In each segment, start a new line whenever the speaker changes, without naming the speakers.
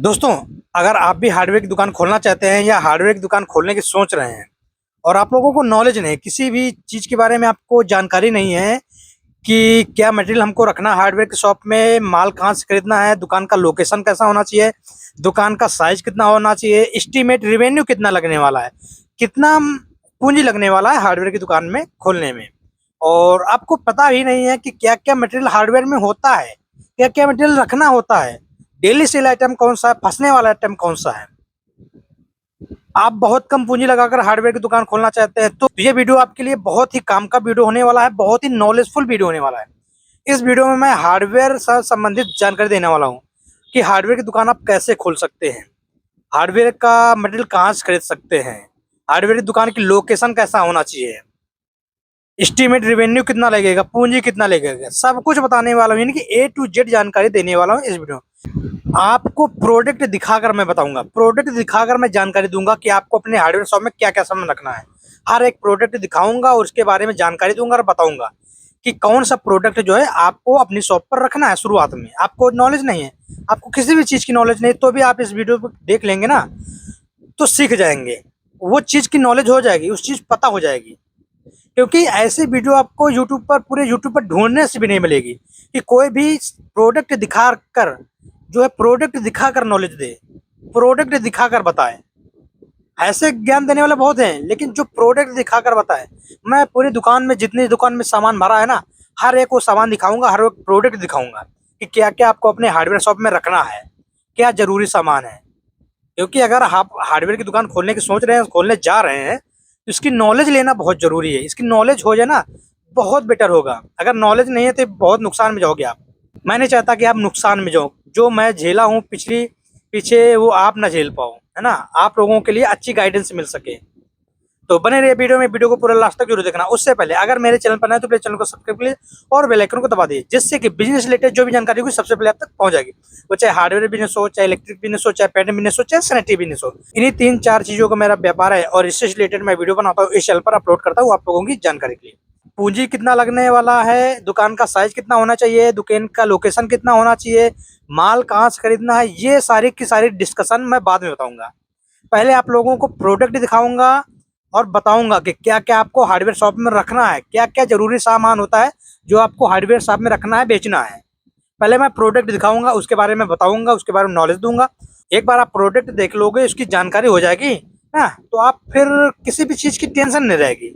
दोस्तों, अगर आप भी हार्डवेयर की दुकान खोलना चाहते हैं या हार्डवेयर की दुकान खोलने की सोच रहे हैं और आप लोगों को नॉलेज नहीं है, किसी भी चीज़ के बारे में आपको जानकारी नहीं है कि क्या मटेरियल हमको रखना है हार्डवेयर की शॉप में, माल कहाँ से खरीदना है, दुकान का लोकेशन कैसा होना चाहिए, दुकान का साइज कितना होना चाहिए, एस्टीमेट रेवेन्यू कितना लगने वाला है, कितना पूंजी लगने वाला है हार्डवेयर की दुकान में खोलने में, और आपको पता ही नहीं है कि क्या-क्या मटेरियल हार्डवेयर में होता है, क्या-क्या मटेरियल रखना होता है, डेली सेल आइटम कौन सा है, फँसने वाला आइटम कौन सा है। आप बहुत कम पूंजी लगाकर हार्डवेयर की दुकान खोलना चाहते हैं तो ये वीडियो आपके लिए बहुत ही काम का वीडियो होने वाला है, बहुत ही नॉलेजफुल वीडियो होने वाला है। इस वीडियो में मैं हार्डवेयर से संबंधित जानकारी देने वाला हूँ कि हार्डवेयर की दुकान आप कैसे खोल सकते हैं, हार्डवेयर का मटेरियल कहाँ से खरीद सकते हैं, हार्डवेयर की दुकान की लोकेशन कैसा होना चाहिए, एस्टीमेट रेवेन्यू कितना लगेगा, पूंजी कितना लगेगा, सब कुछ बताने वाला हूँ, यानी कि ए टू जेड जानकारी देने वाला हूँ इस वीडियो में। आपको प्रोडक्ट दिखाकर मैं बताऊंगा, प्रोडक्ट दिखाकर मैं जानकारी दूंगा कि आपको अपने हार्डवेयर शॉप में क्या क्या सामान रखना है। हर एक प्रोडक्ट दिखाऊंगा और उसके बारे में जानकारी दूंगा और बताऊंगा कि कौन सा प्रोडक्ट जो है आपको अपनी शॉप पर रखना है। शुरुआत में आपको नॉलेज नहीं है, आपको किसी भी चीज़ की नॉलेज नहीं, तो भी आप इस वीडियो को देख लेंगे ना तो सीख जाएंगे, वो चीज़ की नॉलेज हो जाएगी, उस चीज़ पता हो जाएगी। क्योंकि ऐसी वीडियो आपको यूट्यूब पर, पूरे यूट्यूब पर ढूंढने से भी नहीं मिलेगी कि कोई भी प्रोडक्ट दिखाकर जो है, प्रोडक्ट दिखाकर नॉलेज दे, प्रोडक्ट दिखाकर बताए। ऐसे ज्ञान देने वाले बहुत हैं, लेकिन जो प्रोडक्ट दिखाकर बताए, मैं पूरी दुकान में जितनी दुकान में सामान भरा है ना, हर एक वो सामान दिखाऊंगा, हर एक प्रोडक्ट दिखाऊंगा कि क्या क्या आपको अपने हार्डवेयर शॉप में रखना है, क्या जरूरी सामान है। क्योंकि अगर आप हार्डवेयर की दुकान खोलने की सोच रहे हैं, खोलने जा रहे हैं, तो इसकी नॉलेज लेना बहुत ज़रूरी है। इसकी नॉलेज हो जाए ना, बहुत बेटर होगा। अगर नॉलेज नहीं है तो बहुत नुकसान में जाओगे आप। मैं नहीं चाहता कि आप नुकसान में जाओ, जो मैं झेला हूँ पिछली पीछे वो आप ना झेल पाओ, है ना। आप लोगों के लिए अच्छी गाइडेंस मिल सके तो बने रहिए वीडियो में, वीडियो को पूरा लास्ट तक जरूर देखना। उससे पहले अगर मेरे चैनल पर नए तो प्लीज चैनल को सब्सक्राइब कीजिए और बेल आइकन को दबा दीजिए, जिससे कि बिजनेस रिलेटेड जो भी जानकारी होगी सबसे पहले आप तक पहुंच जाएगी। वो चाहे हार्डवेयर बिजनेस हो, चाहे इलेक्ट्रिक बिजनेस हो, चाहे पेंट बिजनेस हो, चाहे सैनिटरी बिजनेस हो, इन्हीं तीन चार चीजों का मेरा व्यापार है और इससे रिलेटेड मैं वीडियो बनाता हूँ, इस चैनल पर अपलोड करता हूँ आप लोगों की जानकारी के लिए। पूंजी कितना लगने वाला है, दुकान का साइज कितना होना चाहिए, दुकान का लोकेशन कितना होना चाहिए, माल कहाँ से खरीदना है, ये सारी की सारी डिस्कशन मैं बाद में बताऊंगा। पहले आप लोगों को प्रोडक्ट दिखाऊंगा और बताऊंगा कि क्या क्या आपको हार्डवेयर शॉप में रखना है, क्या क्या जरूरी सामान होता है जो आपको हार्डवेयर शॉप में रखना है, बेचना है। पहले मैं प्रोडक्ट दिखाऊंगा, उसके बारे में बताऊंगा, उसके बारे में नॉलेज दूंगा। एक बार आप प्रोडक्ट देख लोगे, उसकी जानकारी हो जाएगी ना, तो आप फिर किसी भी चीज़ की टेंशन नहीं रहेगी।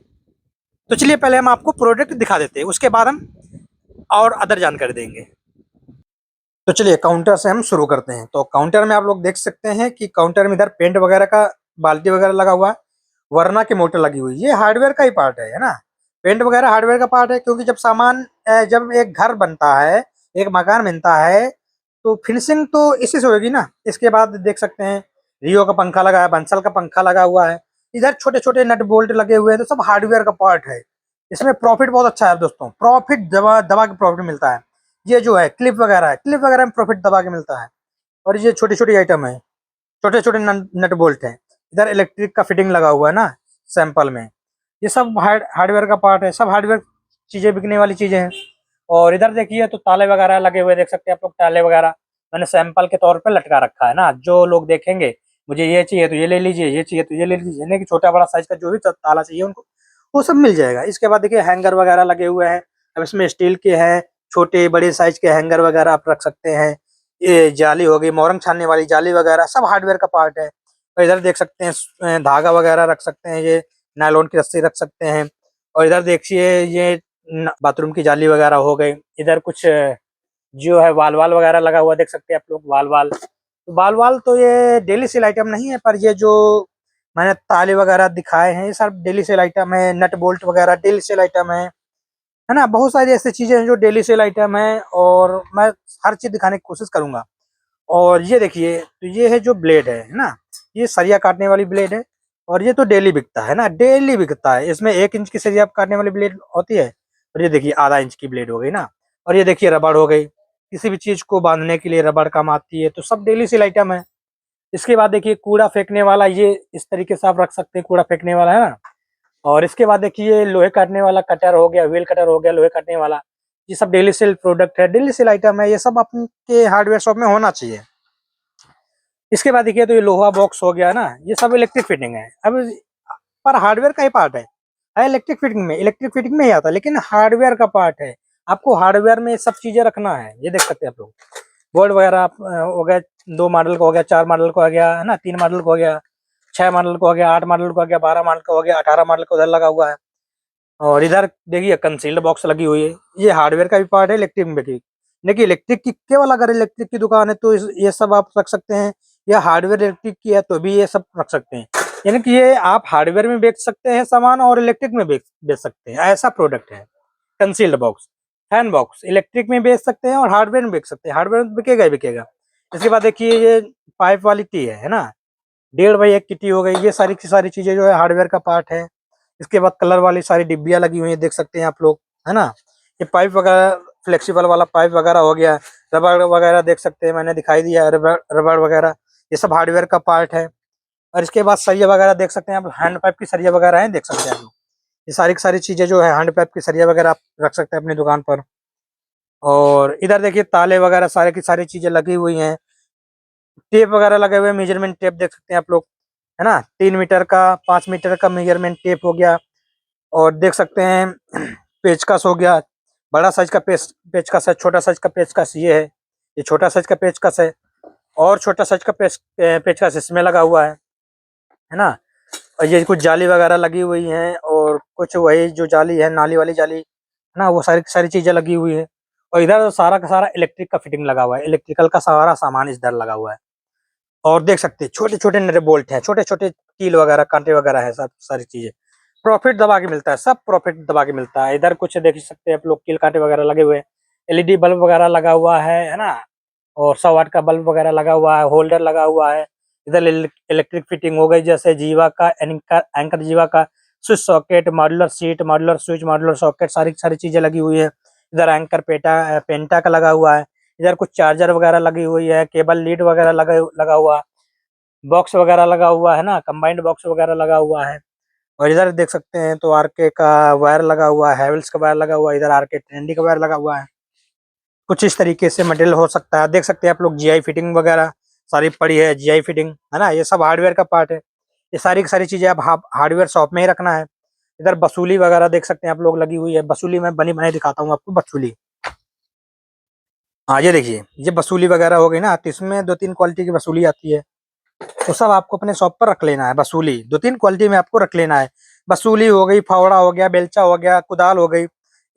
तो चलिए पहले हम आपको प्रोडक्ट दिखा देते हैं, उसके बाद हम और अदर जानकारी देंगे। तो चलिए काउंटर से हम शुरू करते हैं। तो काउंटर में आप लोग देख सकते हैं कि काउंटर में इधर पेंट वगैरह का बाल्टी वगैरह लगा हुआ है, वरना की मोटर लगी हुई है। ये हार्डवेयर का ही पार्ट है ना। पेंट वगैरह हार्डवेयर का पार्ट है, क्योंकि जब सामान जब एक घर बनता है, एक मकान बनता है, तो फिनिशिंग तो इसी से होगी ना। इसके बाद देख सकते हैं रियो का पंखा लगा है, बंसल का पंखा लगा हुआ है, इधर छोटे छोटे नट बोल्ट लगे हुए हैं, तो सब हार्डवेयर का पार्ट है। इसमें प्रॉफिट बहुत अच्छा है दोस्तों, प्रॉफिट दबा दबा के प्रॉफिट मिलता है। ये जो है क्लिप वगैरह है, क्लिप वगैरह में प्रॉफिट दबा के मिलता है। और ये छोटी छोटी आइटम है, छोटे छोटे नट बोल्ट है। इधर इलेक्ट्रिक का फिटिंग लगा हुआ है ना सैंपल में। ये सब हार्डवेयर का पार्ट है, सब हार्डवेयर चीजें बिकने वाली चीजें हैं। और इधर देखिए तो ताले वगैरह लगे हुए देख सकते हैं आप लोग, ताले वगैरह मैंने सैंपल के तौर पे लटका रखा है ना। जो लोग देखेंगे मुझे ये चाहिए तो ये ले लीजिए, ये चाहिए तो ये ले लीजिए, यानी कि छोटा बड़ा साइज का जो भी ताला चाहिए उनको वो सब मिल जाएगा। इसके बाद देखिए हैंगर वगैरह लगे हुए हैं। अब इसमें स्टील के हैं, छोटे बड़े साइज के हैंगर वगैरह आप रख सकते हैं। ये जाली हो गई, मोरंग छानने वाली जाली वगैरह, सब हार्डवेयर का पार्ट है। और इधर देख सकते हैं धागा वगैरह रख सकते हैं, ये नायलॉन की रस्सी रख सकते हैं। और इधर देखिए ये बाथरूम की जाली वगैरह हो गई। इधर कुछ जो है वाल वाल वगैरह लगा हुआ देख सकते हैं आप लोग, वाल वाल। तो वाल वाल तो ये डेली सेल आइटम नहीं है, पर ये जो मैंने ताले वगैरह दिखाए हैं ये सब डेली सेल आइटम है। नट बोल्ट वगैरह डेली सेल आइटम है ना। बहुत सारी ऐसी चीजें हैं जो डेली सेल आइटम है, और मैं हर चीज दिखाने की कोशिश करूंगा। और ये देखिए तो ये है जो ब्लेड है ना, ये सरिया काटने वाली ब्लेड है। और ये तो डेली बिकता है ना, डेली बिकता है। इसमें 1 इंच की सरिया काटने वाली ब्लेड होती है, और ये देखिए आधा इंच की ब्लेड हो गई ना। और ये देखिए रबड़ हो गई, किसी भी चीज को बांधने के लिए रबड़ काम आती है। तो सब डेली सेल आइटम है। इसके बाद देखिए कूड़ा फेंकने वाला, ये इस तरीके से आप रख सकते हैं, कूड़ा फेंकने वाला है ना। और इसके बाद देखिए लोहे काटने वाला कटर हो गया, व्हील कटर हो गया लोहे काटने वाला। ये सब डेली सेल प्रोडक्ट है, डेली सेल आइटम है, ये सब आपके हार्डवेयर शॉप में होना चाहिए। इसके बाद देखिए तो ये लोहा बॉक्स हो गया ना, ये सब इलेक्ट्रिक फिटिंग है। अब पर हार्डवेयर का ही पार्ट है इलेक्ट्रिक फिटिंग में ही आता है, लेकिन हार्डवेयर का पार्ट है। आपको हार्डवेयर में सब चीजें रखना है। ये देख सकते हैं आप लोग, बोर्ड वगैरह हो गया, 2 मॉडल का हो गया, 4 मॉडल का हो गया है ना, 3 मॉडल का हो गया, 6 मॉडल का हो गया, 8 मॉडल का हो गया, 12 मॉडल का हो गया, 18 मॉडल का उधर लगा हुआ है। और इधर देखिए कंसील्ड बॉक्स लगी हुई है। ये हार्डवेयर का भी पार्ट है, इलेक्ट्रिक में भी। देखिए इलेक्ट्रिक की केवल अगर इलेक्ट्रिक की दुकान है तो ये सब आप रख सकते हैं, या हार्डवेयर इलेक्ट्रिक की है तो भी ये सब रख सकते हैं। यानी कि ये आप हार्डवेयर में बेच सकते हैं सामान, और इलेक्ट्रिक में बेच बेच सकते हैं, ऐसा प्रोडक्ट है concealed box. Fan box electric में बेच सकते हैं और हार्डवेयर में बेच सकते हैं, हार्डवेयर में बिकेगा ही बिकेगा। इसके बाद देखिए ये पाइप वाली टी है ना, 1.5 बाई 1 की टी हो गई। ये सारी की सारी चीजें जो है हार्डवेयर का पार्ट है। इसके बाद कलर वाली सारी डिब्बियां लगी हुई है, देख सकते हैं आप लोग, है ना। ये पाइप वगैरह फ्लेक्सिबल वाला पाइप वगैरह हो गया, रबड़ वगैरह देख सकते हैं, मैंने दिखाई दिया है, रबड़ रबड़ वगैरह, ये सब हार्डवेयर का पार्ट है। और इसके बाद सरिया वगैरह देख सकते हैं आप, हैंड पाइप की सरिया वगैरह है, देख सकते हैं आप लोग। ये सारी की सारी चीजें जो है हैंड पाइप की सरिया वगैरह आप रख सकते हैं अपनी दुकान पर। और इधर देखिए ताले वगैरह सारे की सारी चीजें लगी हुई हैं। टेप वगैरह लगे हुए हैं, मेजरमेंट टेप देख सकते हैं आप लोग, है ना। 3 मीटर का, 5 मीटर का मेजरमेंट टेप हो गया। और देख सकते हैं पेचकस हो गया, बड़ा साइज का पेचकस है, छोटा साइज का पेचकस ये है। ये छोटा साइज का पेचकस है, और छोटा साइज का पेचकस इसमें लगा हुआ है ना। और ये कुछ जाली वगैरह लगी हुई हैं, और कुछ वही जो जाली है, नाली वाली जाली है ना, वो सारी सारी चीजें लगी हुई है। और इधर सारा का सारा इलेक्ट्रिक का फिटिंग लगा हुआ है, इलेक्ट्रिकल का सारा सामान इधर लगा हुआ है। और देख सकते हैं छोटे छोटे नट बोल्ट हैं, छोटे छोटे कील वगैरह, कांटे वगैरह है, सब सारी चीजें प्रॉफिट दबा के मिलता है, सब प्रॉफिट दबा के मिलता है। इधर कुछ देख सकते हैं आप लोग, कील कांटे वगैरह लगे हुए हैं, एलईडी बल्ब वगैरह लगा हुआ है ना। और 100 वाट का बल्ब वगैरह लगा हुआ है, होल्डर लगा हुआ है। इधर इलेक्ट्रिक फिटिंग हो गई, जैसे जीवा का एंकर जीवा का switch socket, modular seat, modular switch, modular socket, सारी सारी चीजें लगी हुई है। इधर एंकर पेंटा का लगा हुआ है। इधर कुछ चार्जर वगैरह लगी हुई है, केबल लीड वगैरह लगा हुआ, बॉक्स वगैरह लगा हुआ है ना, कंबाइंड बॉक्स वगैरह लगा हुआ है। और इधर देख सकते हैं तो आरके का वायर लगा हुआ है, हैवेल्स का वायर लगा हुआ है, इधर आरके ट्रेंडी का वायर लगा हुआ है। कुछ इस तरीके से मटेरियल हो सकता है। देख सकते हैं आप लोग जीआई फिटिंग वगैरह सारी पड़ी है, जीआई फिटिंग है ना, ये सब हार्डवेयर का पार्ट है। ये सारी की सारी चीजें आप हार्डवेयर शॉप में ही रखना है। इधर बसूली वगैरह देख सकते हैं आप लोग लगी हुई है, बसूली मैं बनी बनाई दिखाता हूँ आपको, बसूली। हाँ ये देखिए, ये बसूली वगैरह हो गई ना, तो इसमें 2-3 क्वालिटी की बसूली आती है। तो सब आपको अपने शॉप पर रख लेना है, बसूली 2-3 क्वालिटी में आपको रख लेना है। बसूली हो गई, फावड़ा हो गया, बेलचा हो गया, कुदाल हो गई,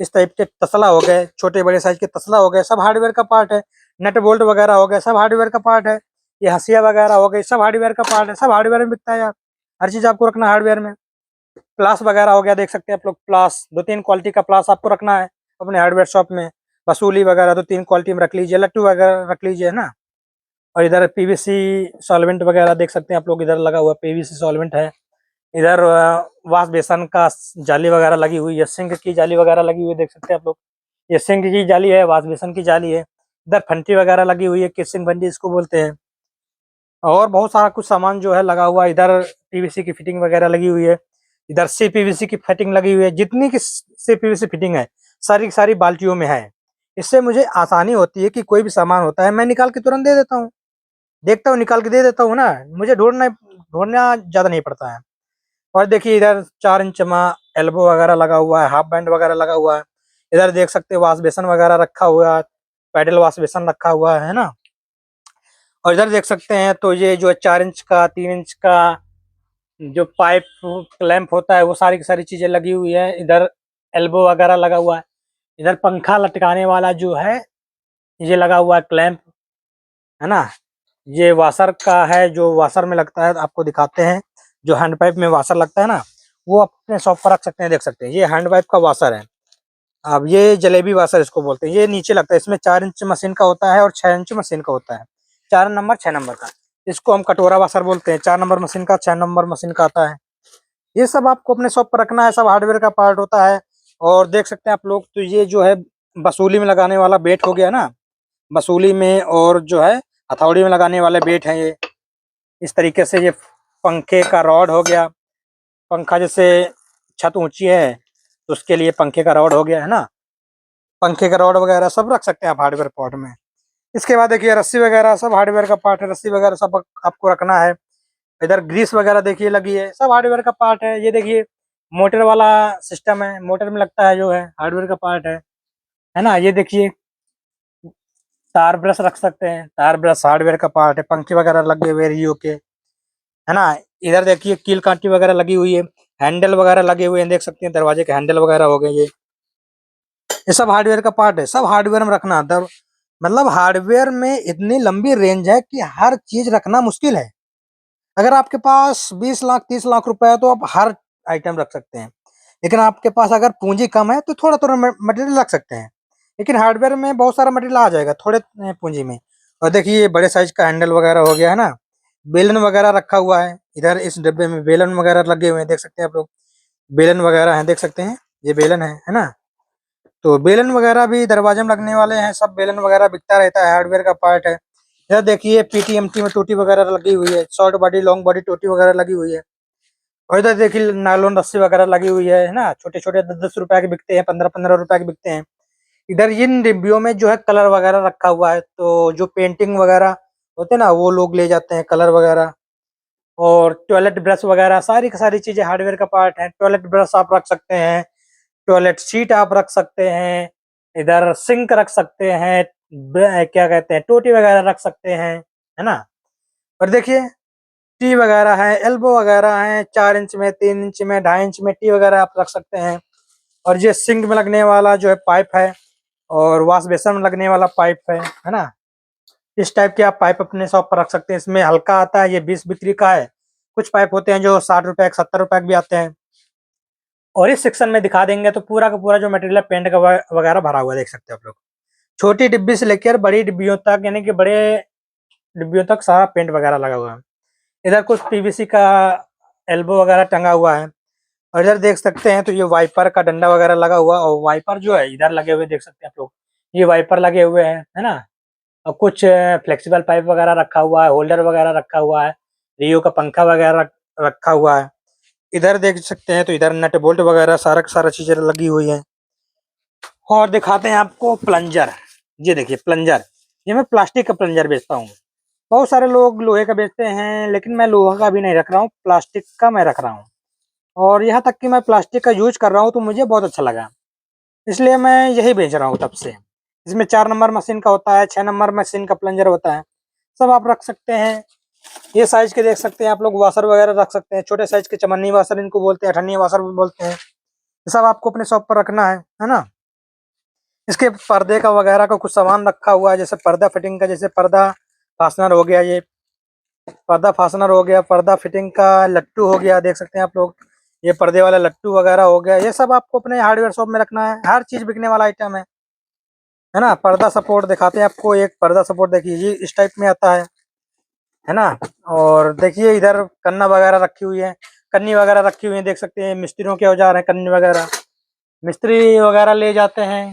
इस टाइप के तसला हो गए, छोटे बड़े साइज के तसला हो गए, सब हार्डवेयर का पार्ट है। नट बोल्ट वगैरह हो गए, सब हार्डवेयर का पार्ट है। ये हंसिया वगैरह हो गई, सब हार्डवेयर का पार्ट है, सब हार्डवेयर में बिकता है यार। हर चीज आपको रखना हार्डवेयर में। प्लास वगैरह हो गया, देख सकते हैं आप लोग, प्लास 2-3 क्वालिटी का प्लास आपको रखना है अपने हार्डवेयर शॉप में। बसूली वगैरह 2-3 क्वालिटी में रख लीजिए, लट्टू वगैरह रख लीजिए ना। और इधर पीवीसी सॉल्वेंट वगैरह देख सकते हैं आप लोग, इधर लगा हुआ पीवीसी सॉल्वेंट है। इधर वाश बेसन का जाली वगैरह लगी हुई है, सिंक की जाली वगैरह लगी हुई है, देख सकते हैं आप लोग। ये सिंक की जाली है, वाश बेसन की जाली है। इधर फंटी वगैरह लगी हुई है, किसिंग फंटी इसको बोलते हैं। और बहुत सारा कुछ सामान जो है लगा हुआ है। इधर पीवीसी की फिटिंग वगैरह लगी हुई है। इधर सीपीवीसी की फिटिंग लगी हुई है। जितनी की सीपीवीसी फिटिंग है, सारी की सारी बाल्टियों में है। इससे मुझे आसानी होती है कि कोई भी सामान होता है मैं निकाल के तुरंत दे देता हूँ, देखता हूँ निकाल के दे देता हूँ ना, मुझे ढूंढना ज्यादा नहीं पड़ता है। और देखिए इधर 4 इंच में एल्बो वगैरह लगा हुआ है, हाफ बैंड वगैरह लगा हुआ है। इधर देख सकते हैं वाश बेसन वगैरह रखा हुआ है, पैडल वाश बेसन रखा हुआ है ना। और इधर देख सकते हैं तो ये जो 4 इंच का, 3 इंच का जो पाइप क्लैंप होता है, वो सारी की सारी चीजें लगी हुई है। इधर एल्बो वगैरह लगा हुआ है। इधर पंखा लटकाने वाला जो है, ये लगा हुआ है क्लैंप, है ना। ये वाशर का है, जो वाशर में लगता है, आपको दिखाते हैं। जो हैंड पाइप में वाशर लगता है ना, वो आप अपने शॉप पर रख सकते हैं, देख सकते हैं। ये हैंड पाइप का वाशर है। अब ये जलेबी वाशर इसको बोलते हैं। ये नीचे लगता है, इसमें 4 इंच मशीन का होता है और 6 इंच मशीन का होता है, 4 नंबर 6 नंबर का। इसको हम कटोरा वाशर बोलते हैं। 4 नंबर मशीन का, 6 नंबर मशीन का आता है। ये सब आपको अपने शॉप पर रखना है, सब हार्डवेयर का पार्ट होता है। और देख सकते हैं आप लोग, तो ये जो है बसूली में लगाने वाला बेट हो गया ना, बसूली में, और जो है हथौड़ी में लगाने वाले बेट हैं ये। इस तरीके से ये पंखे का रॉड हो गया। पंखा जैसे छत ऊंची है तो उसके लिए पंखे का रॉड हो गया, है ना। पंखे का रॉड वगैरह सब रख सकते हैं आप हार्डवेयर पॉट में। इसके बाद देखिए रस्सी वगैरह सब हार्डवेयर का पार्ट है, रस्सी वगैरह सब आपको रखना है। इधर ग्रीस वगैरह देखिए लगी है, सब हार्डवेयर का पार्ट है। ये देखिए मोटर वाला सिस्टम है, मोटर में लगता है जो है हार्डवेयर का पार्ट है ना। ये देखिए तार ब्रश रख सकते हैं, तार ब्रश हार्डवेयर का पार्ट है। पंखे वगैरह लगे हुए रियो के, है ना। इधर देखिए कील कांटी वगैरह लगी हुई है, हैंडल वगैरह लगे हुए हैं, देख सकते हैं दरवाजे के हैंडल वगैरह हो गए। ये सब हार्डवेयर का पार्ट है, सब हार्डवेयर में रखना आता है। मतलब हार्डवेयर में इतनी लंबी रेंज है कि हर चीज रखना मुश्किल है। अगर आपके पास 20 लाख 30 लाख रुपए है तो आप हर आइटम रख सकते हैं। लेकिन आपके पास अगर पूंजी कम है तो थोड़ा थोड़ा मटेरियल रख सकते हैं। लेकिन हार्डवेयर में बहुत सारा मटेरियल आ जाएगा थोड़े पूंजी में। और देखिए ये बड़े साइज का हैंडल वगैरह हो गया, है ना। बेलन वगैरह रखा हुआ है इधर, इस डब्बे में बेलन वगैरह लगे हुए हैं, देख सकते हैं आप लोग। बेलन वगैरह है, देख सकते हैं। ये बेलन है ना। तो बेलन वगैरह भी दरवाजे में लगने वाले हैं, सब बेलन वगैरह बिकता रहता है, हार्डवेयर का पार्ट है। इधर देखिए पीटीएमटी में टोटी वगैरह लगी हुई है, शॉर्ट बॉडी लॉन्ग बॉडी टोटी वगैरह लगी हुई है। और इधर देखिए नायलॉन रस्सी वगैरह लगी हुई है ना। छोटे छोटे 10-10 रुपए के बिकते हैं, 15-15 रुपए के बिकते हैं। इधर इन डिब्बियों में जो है कलर वगैरह रखा हुआ है, तो जो पेंटिंग वगैरह होते हैं ना वो लोग ले जाते हैं कलर वगैरह। और टॉयलेट ब्रश वगैरह सारी की सारी चीजें हार्डवेयर का पार्ट है। टॉयलेट ब्रश आप रख सकते हैं, टॉयलेट सीट आप रख सकते हैं, इधर सिंक रख सकते हैं, क्या कहते हैं टोटी वगैरह रख सकते हैं, है ना। और देखिए टी वगैरह है, एल्बो वगैरह है, 4 इंच में, 3 इंच में, 2.5 इंच में टी वगैरह आप रख सकते हैं। और ये सिंक में लगने वाला जो है पाइप है, और वॉश बेसिन में लगने वाला पाइप है ना। इस टाइप के आप पाइप अपने शॉप पर रख सकते हैं। इसमें हल्का आता है, ये 20 बिक्री का है। कुछ पाइप होते हैं जो 60 रुपए 70 रुपए के भी आते हैं। और इस सेक्शन में दिखा देंगे तो पूरा का पूरा जो मटेरियल पेंट का वगैरह भरा हुआ है, देख सकते हैं आप लोग। छोटी डिब्बी से लेकर बड़ी डिब्बियों तक, यानी कि बड़े डिब्बियों तक सारा पेंट वगैरह लगा हुआ है। इधर कुछ पीवीसी का एल्बो वगैरह टंगा हुआ है। और इधर देख सकते हैं तो ये वाइपर का डंडा वगैरह लगा हुआ, और वाइपर जो है इधर लगे हुए देख सकते हैं आप लोग। ये वाइपर लगे हुए हैं, है ना। और कुछ फ्लेक्सिबल पाइप वगैरह रखा हुआ है, होल्डर वगैरह रखा हुआ है, रियो का पंखा वगैरह रखा हुआ है। इधर देख सकते हैं तो इधर नट बोल्ट वगैरह सारा का सारा चीजें लगी हुई है। और दिखाते हैं आपको प्लंजर। ये देखिए प्लंजर, ये मैं प्लास्टिक का प्लंजर बेचता हूँ। बहुत सारे लोग लोहे का बेचते हैं, लेकिन मैं लोहा का भी नहीं रख रहा हूँ, प्लास्टिक का मैं रख रहा हूँ। और यहाँ तक कि मैं प्लास्टिक का यूज कर रहा हूँ तो मुझे बहुत अच्छा लगा, इसलिए मैं यही बेच रहा हूँ तब से। इसमें 4 नंबर मशीन का होता है, 6 नंबर मशीन का प्लंजर होता है, सब आप रख सकते हैं। ये साइज के देख सकते हैं आप लोग, वाशर वगैरह रख सकते हैं। छोटे साइज के चमन्नी वाशर इनको बोलते हैं, अठन्नी वाशर भी बोलते हैं। ये सब आपको अपने शॉप पर रखना है ना। इसके पर्दे का वगैरह का कुछ सामान रखा हुआ है, जैसे पर्दा फिटिंग का, जैसे पर्दा फास्टनर हो गया, ये पर्दा फास्टनर हो गया, पर्दा फिटिंग का लट्टू हो गया, देख सकते हैं आप लोग। ये पर्दे वाला लट्टू वगैरह हो गया, ये सब आपको अपने हार्डवेयर शॉप में रखना है। हर चीज बिकने वाला आइटम है ना। पर्दा सपोर्ट दिखाते हैं आपको, एक पर्दा सपोर्ट देखिए ये इस टाइप में आता है ना। और देखिए इधर कन्ना वगैरह रखी हुई है, कन्नी वगैरह रखी हुई है, देख सकते हैं। मिस्त्रियों के औजार है कन्नी वगैरह, मिस्त्री वगैरह ले जाते हैं,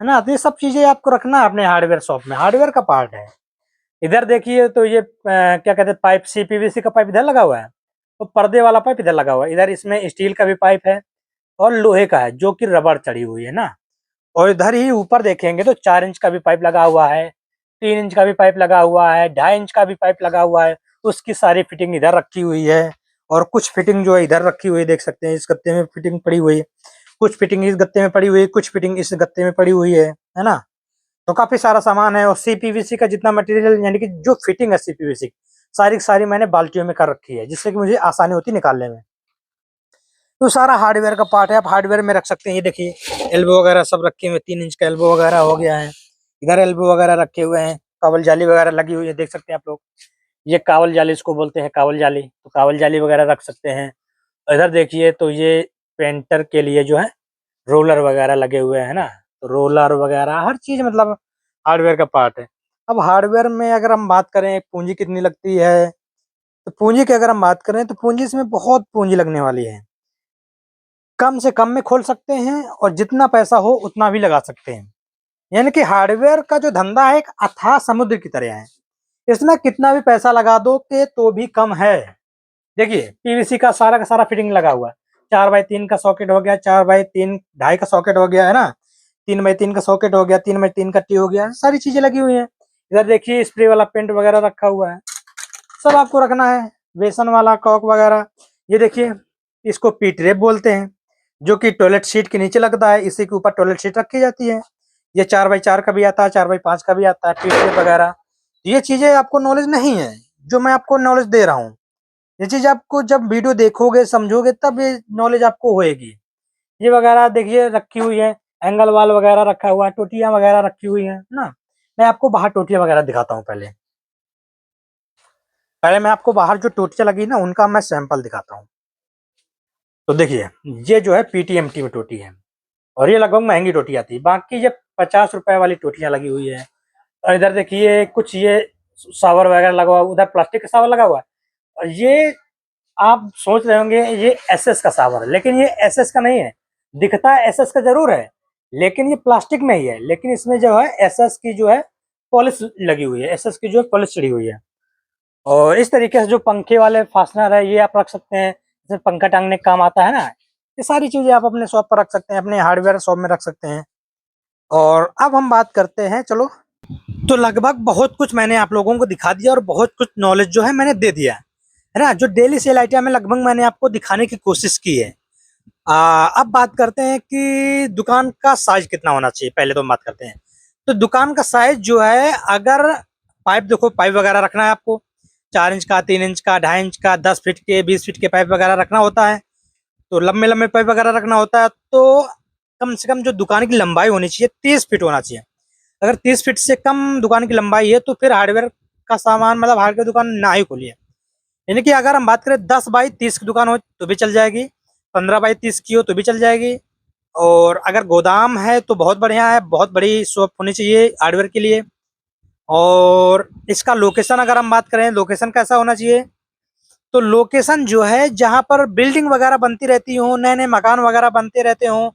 है ना। तो ये सब चीजें आपको रखना है अपने हार्डवेयर शॉप में, हार्डवेयर का पार्ट है। इधर देखिए तो ये क्या कहते हैं पाइप, सीपीवीसी का पाइप इधर लगा हुआ है, तो पर्दे वाला पाइप इधर लगा हुआ है। इधर इसमें स्टील का भी पाइप है और लोहे का है, जो कि रबड़ चढ़ी हुई है ना। और इधर ही ऊपर देखेंगे तो 4 इंच का भी पाइप लगा हुआ है, 3 इंच का भी पाइप लगा हुआ है, 2.5 इंच का भी पाइप लगा हुआ है। उसकी सारी फिटिंग इधर रखी हुई है। और कुछ फिटिंग जो है इधर रखी हुई है, देख सकते हैं। इस गत्ते में फिटिंग पड़ी हुई है, कुछ फिटिंग इस गत्ते में पड़ी हुई है, कुछ फिटिंग इस गत्ते में पड़ी हुई है ना। तो काफी सारा सामान है। और सीपीवीसी का जितना मटेरियल, यानी कि जो फिटिंग है सीपीवीसी, सारी की सारी मैंने बाल्टियों में कर रखी है, जिससे कि मुझे आसानी होती है निकालने में। तो सारा हार्डवेयर का पार्ट है, आप हार्डवेयर में रख सकते हैं। ये देखिए एल्बो वगैरह सब रखे हुए, 3 इंच का एल्बो वगैरह हो गया है। इधर एल्बो वगैरह रखे हुए हैं, कावल जाली वगैरह लगी हुई है, देख सकते हैं आप लोग। ये कावल जाली इसको बोलते हैं, कावल जाली, तो कावल जाली वगैरह रख सकते हैं। इधर देखिए तो ये पेंटर के लिए जो है रोलर वगैरह लगे हुए हैं ना। तो रोलर वगैरह हर चीज मतलब हार्डवेयर का पार्ट है। अब हार्डवेयर में अगर हम बात करें पूंजी कितनी लगती है, तो पूंजी की अगर हम बात करें तो पूंजी इसमें बहुत पूंजी लगने वाली है। कम से कम में खोल सकते हैं, और जितना पैसा हो उतना भी लगा सकते हैं। यानी कि हार्डवेयर का जो धंधा है एक अथाह समुद्र की तरह है, इसमें कितना भी पैसा लगा दो के तो भी कम है। देखिए पीवीसी का सारा फिटिंग लगा हुआ है। 4x3 का सॉकेट हो गया, 4x3 ढाई का सॉकेट हो गया, है ना। 3x3 का सॉकेट हो गया, 3x3 का टी हो गया, सारी चीजें लगी हुई हैं। इधर देखिए स्प्रे वाला पेंट वगैरह रखा हुआ है, सब आपको रखना है। बेसन वाला कॉक वगैरह, ये देखिए इसको पी ट्रेप बोलते हैं, जो कि टॉयलेट सीट के नीचे लगता है, इसी के ऊपर टॉयलेट सीट रखी जाती है। ये 4x4 का भी आता है, 4x5 का भी आता है, पी ट्रेप वगैरह। ये चीजें आपको नॉलेज नहीं है, जो मैं आपको नॉलेज दे रहा हूँ। ये चीज आपको जब वीडियो देखोगे समझोगे तब ये नॉलेज आपको होएगी। ये वगैरह देखिए रखी हुई है, एंगल वाल वगैरह रखा हुआ है, टोटियां वगैरह रखी हुई है ना। मैं आपको बाहर टोटियां वगैरह दिखाता हूँ। पहले पहले मैं आपको बाहर जो टोटियां लगी ना उनका मैं सैंपल दिखाता हूँ। तो देखिए ये जो है पीटीएमटी में टोटी है, और ये लगभग महंगी टोटी आती है। बाकी ये 50 रुपए वाली टोटियां लगी हुई है। और इधर देखिए कुछ ये शावर वगैरह लगा हुआ है, उधर प्लास्टिक का शावर लगा हुआ है। और ये आप सोच रहे होंगे ये एसएस का शावर है, लेकिन ये एसएस का नहीं है। दिखता है एसएस का जरूर है, लेकिन ये प्लास्टिक में ही है। लेकिन इसमें जो है एसएस की जो है पॉलिश लगी हुई है, एसएस की जो है पॉलिश चढ़ी हुई है। और इस तरीके से जो पंखे वाले फास्टनर है ये आप रख सकते हैं, जैसे पंखा टांगने का काम आता है ना। ये सारी चीजें आप अपने शॉप पर रख सकते हैं, अपने हार्डवेयर शॉप में रख सकते हैं। और अब हम बात करते हैं, चलो। तो लगभग बहुत कुछ मैंने आप लोगों को दिखा दिया, और बहुत कुछ नॉलेज जो है मैंने दे दिया है ना। जो डेली सेल आइटम है लगभग मैंने आपको दिखाने की कोशिश की है। अब बात करते हैं कि दुकान का साइज कितना होना चाहिए। पहले तो हम बात करते हैं, तो दुकान का साइज जो है, अगर पाइप देखो, पाइप वगैरह रखना है आपको 4 इंच का, 3 इंच का, 2.5 इंच का, 10 फीट के, 20 फीट के पाइप वगैरह रखना होता है। तो लंबे लंबे पाइप वगैरह रखना होता है, तो कम से कम जो दुकान की लंबाई होनी चाहिए 30 फीट होना चाहिए। अगर 30 फीट से कम दुकान की लंबाई है तो फिर हार्डवेयर का सामान, मतलब हार्डवेयर दुकान ना ही खोलिए। यानी कि अगर हम बात करें 10x30 की दुकान हो तो भी चल जाएगी, 15x30 की हो तो भी चल जाएगी। और अगर गोदाम है तो बहुत बढ़िया है, बहुत बड़ी शॉप होनी चाहिए हार्डवेयर के लिए। और इसका लोकेशन, अगर हम बात करें लोकेशन कैसा होना चाहिए, तो लोकेशन जो है जहाँ पर बिल्डिंग वगैरह बनती रहती हो, नए नए मकान वगैरह बनते रहते हो,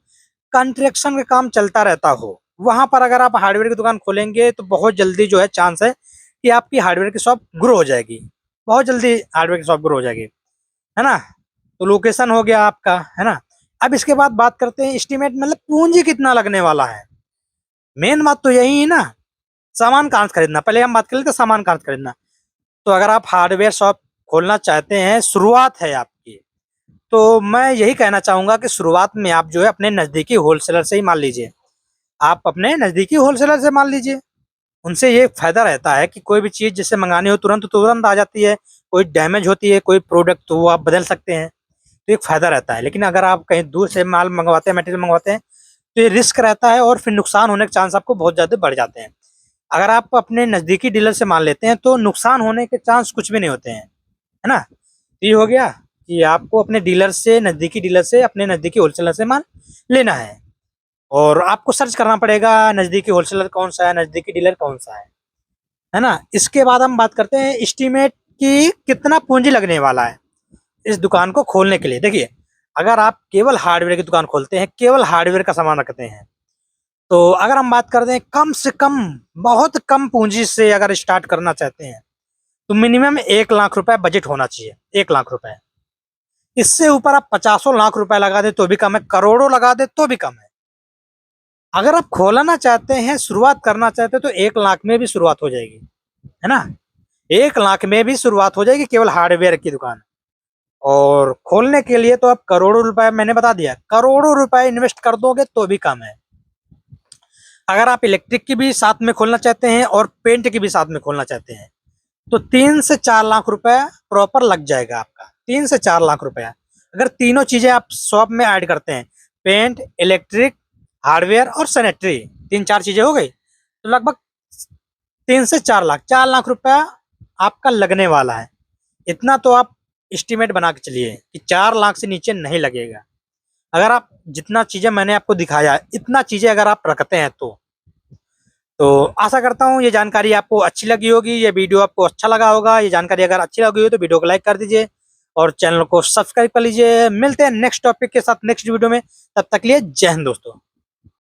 कंस्ट्रक्शन का काम चलता रहता हो, वहां पर अगर आप हार्डवेयर की दुकान खोलेंगे तो बहुत जल्दी जो है चांस है कि आपकी हार्डवेयर की शॉप ग्रो हो जाएगी। बहुत जल्दी हार्डवेयर की शॉप ग्रो हो जाएगी, है ना। तो लोकेशन हो गया आपका, है ना। अब इसके बाद बात करते हैं एस्टीमेट, मतलब पूंजी कितना लगने वाला है। मेन बात तो यही है ना, सामान कहाँ से खरीदना। पहले हम बात कर लेते हैं सामान कहाँ से खरीदना। तो अगर आप हार्डवेयर शॉप खोलना चाहते हैं, शुरुआत है आपकी, तो मैं यही कहना चाहूंगा कि शुरुआत में आप जो है अपने नजदीकी होलसेलर से ही माल लीजिए। आप अपने नजदीकी होलसेलर से माल लीजिए। उनसे ये फायदा रहता है कि कोई भी चीज जैसे मंगानी हो तुरंत तुरंत आ जाती है, कोई डैमेज होती है कोई प्रोडक्ट तो वो आप बदल सकते हैं, तो एक फायदा रहता है। लेकिन अगर आप कहीं दूर से माल मंगवाते हैं, मटेरियल मंगवाते हैं, तो ये रिस्क रहता है और फिर नुकसान होने के चांस आपको बहुत ज्यादा बढ़ जाते हैं। अगर आप अपने नजदीकी डीलर से माल लेते हैं तो नुकसान होने के चांस कुछ भी नहीं होते हैं, है ना। ये हो गया कि आपको अपने डीलर से, नजदीकी डीलर से, अपने नजदीकी होलसेलर से माल लेना है। और आपको सर्च करना पड़ेगा नजदीकी होलसेलर कौन सा है, नजदीकी डीलर कौन सा है ना। इसके बाद हम बात करते हैं एस्टीमेट की कितना पूंजी लगने वाला है इस दुकान को खोलने के लिए। देखिए अगर आप केवल हार्डवेयर की दुकान खोलते हैं, केवल हार्डवेयर का सामान रखते हैं, तो अगर हम बात करते हैं कम से कम, बहुत कम पूंजी से अगर स्टार्ट करना चाहते हैं, तो मिनिमम 1 लाख रुपए बजट होना चाहिए। 1 लाख रुपए, इससे ऊपर आप 50 लाख रुपए लगा दे तो भी कम है, करोड़ों लगा दे तो भी कम है। अगर आप खोलना चाहते हैं, शुरुआत करना चाहते हैं, तो 1 लाख में भी शुरुआत हो जाएगी, है ना। 1 लाख में भी शुरुआत हो जाएगी केवल हार्डवेयर की दुकान। और खोलने के लिए तो आप करोड़ों रुपए, मैंने बता दिया, करोड़ों रुपए इन्वेस्ट कर दोगे तो भी कम है। अगर आप इलेक्ट्रिक की भी साथ में खोलना चाहते हैं और पेंट की भी साथ में खोलना चाहते हैं, तो 3 से 4 लाख रुपए प्रॉपर लग जाएगा आपका। 3 से 4 लाख रुपया, अगर तीनों चीजें आप शॉप में ऐड करते हैं, पेंट, इलेक्ट्रिक, हार्डवेयर और सैनिटरी, 3-4 चीजें हो गई, तो लगभग 3 से 4 लाख, 4 लाख रुपया आपका लगने वाला है। इतना तो आप एस्टिमेट बना के चलिए कि 4 लाख से नीचे नहीं लगेगा। अगर आप जितना चीजें मैंने आपको दिखाया, इतना चीजें अगर आप रखते हैं तो आशा करता हूँ ये जानकारी आपको अच्छी लगी होगी, ये वीडियो आपको अच्छा लगा होगा। ये जानकारी अगर अच्छी लगी हो तो वीडियो को लाइक कर दीजिए और चैनल को सब्सक्राइब कर लीजिए। मिलते हैं नेक्स्ट टॉपिक के साथ नेक्स्ट वीडियो में, तब तक लिए जय हिंद दोस्तों।